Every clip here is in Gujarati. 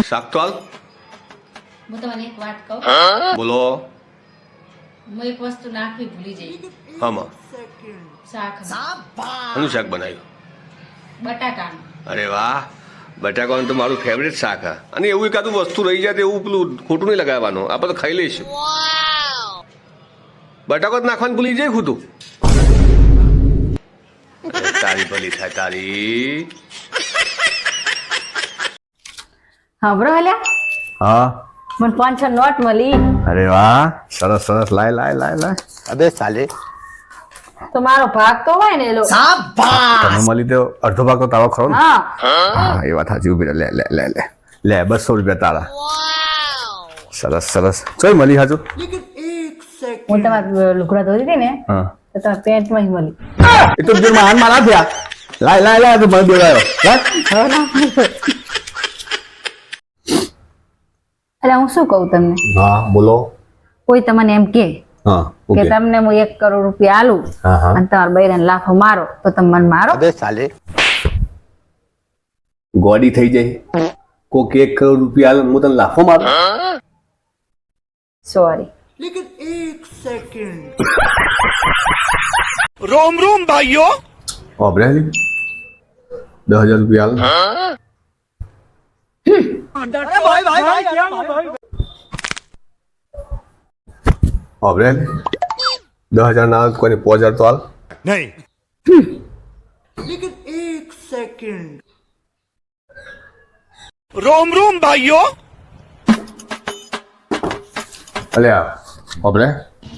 શાક તો હાલ. હું તમને એક વાત કહું. બોલો. હું એક વસ્તુ નાખવી ભૂલી જઈ. હામાં શાક આનું શાક બનાવ્યું? બટાકાનું. અરે વાહ, બટાકાનું તો મારું ફેવરેટ શાક હા. અને એવું એકાદું વસ્તુ રહી જાય તો એવું પેલું ખોટું નહીં લગાવવાનું, આપણે તો ખાઈ લઈશું. બટાકો જ નાખવાનું ભૂલી જાય ખોટું. તારી ભલી થાય તારી. હબરો હલ્યા હા. મને 500 નોટ મળી. અરે વાહ, સરસ સરસ. લાય લાય લાય લાય. અબે સાલે, તો મારો ભાગ તો હોય ને એલો. તને મળી તો અડધો ભાગ તો તારો ખરો ને? હા હા, એ વાત સાચી. ઉભી રહે. લે લે લે લે લે 200 રૂપિયા તારા. સરસ સરસ. ચોય મળી હાજુ? હું તમારે લુગડા ધોતી હતી ને હા, તો તમારા પેન્ટમાં જ મળી. એ તો જે માન મારા થયા. લાય લાય લાય, તો મને બોલાયો. એટલે હું શું કહું તમને, હા બોલો. કોઈ તમને એમ કે હા કે તમને હું 1 કરોડ રૂપિયા આલું હા હા. અને તમારા બૈરાને લાફો મારો તો તમે મને મારો? અબે સાલે, ગોડી થઈ જાય. કોક 1 કરોડ રૂપિયા આલે હું તને લાફો મારું? સોરી. रोम रोम भाइयों ઓબરે 10,000 રૂપિયા આલે. ઓબરે 10,000 ના કોઈને 5,000 તો હાલ. नहीं रोम रोम भाइयों અલ્યા ઓબરે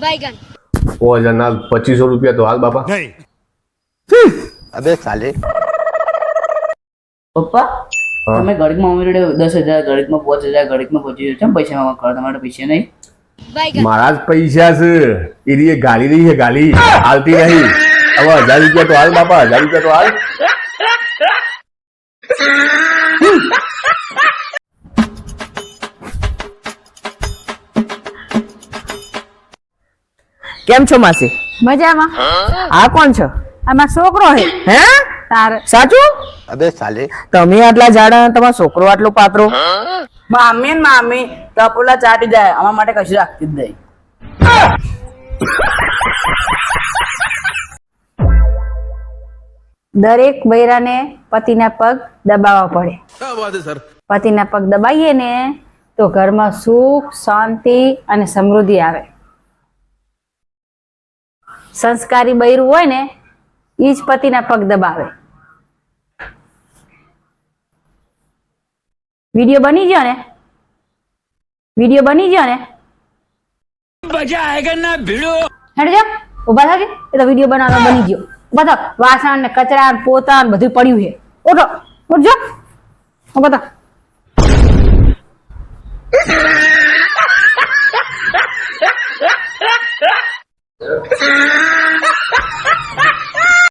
5,000 ના 2,500 રૂપિયા તો હાલ બાપા. नहीं અબે સાલે. પપ્પા તમે ઘડીકમાં ઉમેરી 10,000 ઘડીકમાં 5,000 ઘડીકમાં 25,000 કેમ પૈસા માં કરો? તમારે પૈસા નહીં? મારા જ પૈસા છે. એ ગાલી રહી છે, ગાલી હાલતી નહીં. હવે 1,000 રૂપિયા તો હાલ બાપા. 1,000 રૂપિયા તો હાલ. કેમ છો માસી? મજામાં. આ કોણ છો? આમાં છોકરો હે હે? તારે. સાચું? અબે સાલે. તમે આટલા જાડા, તમારો છોકરો આટલો પાતળો. મામી ને મામી ટપોલા ચાટી જાય, અમારા માટે કશું રાખતી જ નહીં. દરેક બૈરાને પતિના પગ દબાવવા પડે. પતિના પગ દબાઈએ ને તો ઘરમાં સુખ શાંતિ અને સમૃદ્ધિ આવે. સંસ્કારી બૈરું હોય ને એ જ પતિના પગ દબાવે. વિડીયો બની ગયો ને? વિડીયો બની ગયો ને? मजा आएगा ना भिड़ो હેડ જા, ઉભા થાજે. એ તો વિડીયો બનાવવાનો બની ગયો. ઉભા થાવ. વાસણ ને કચરા ને પોતા ને બધું પડ્યું છે. ઉઠો, ઉઠજો. ઉભા થાવ.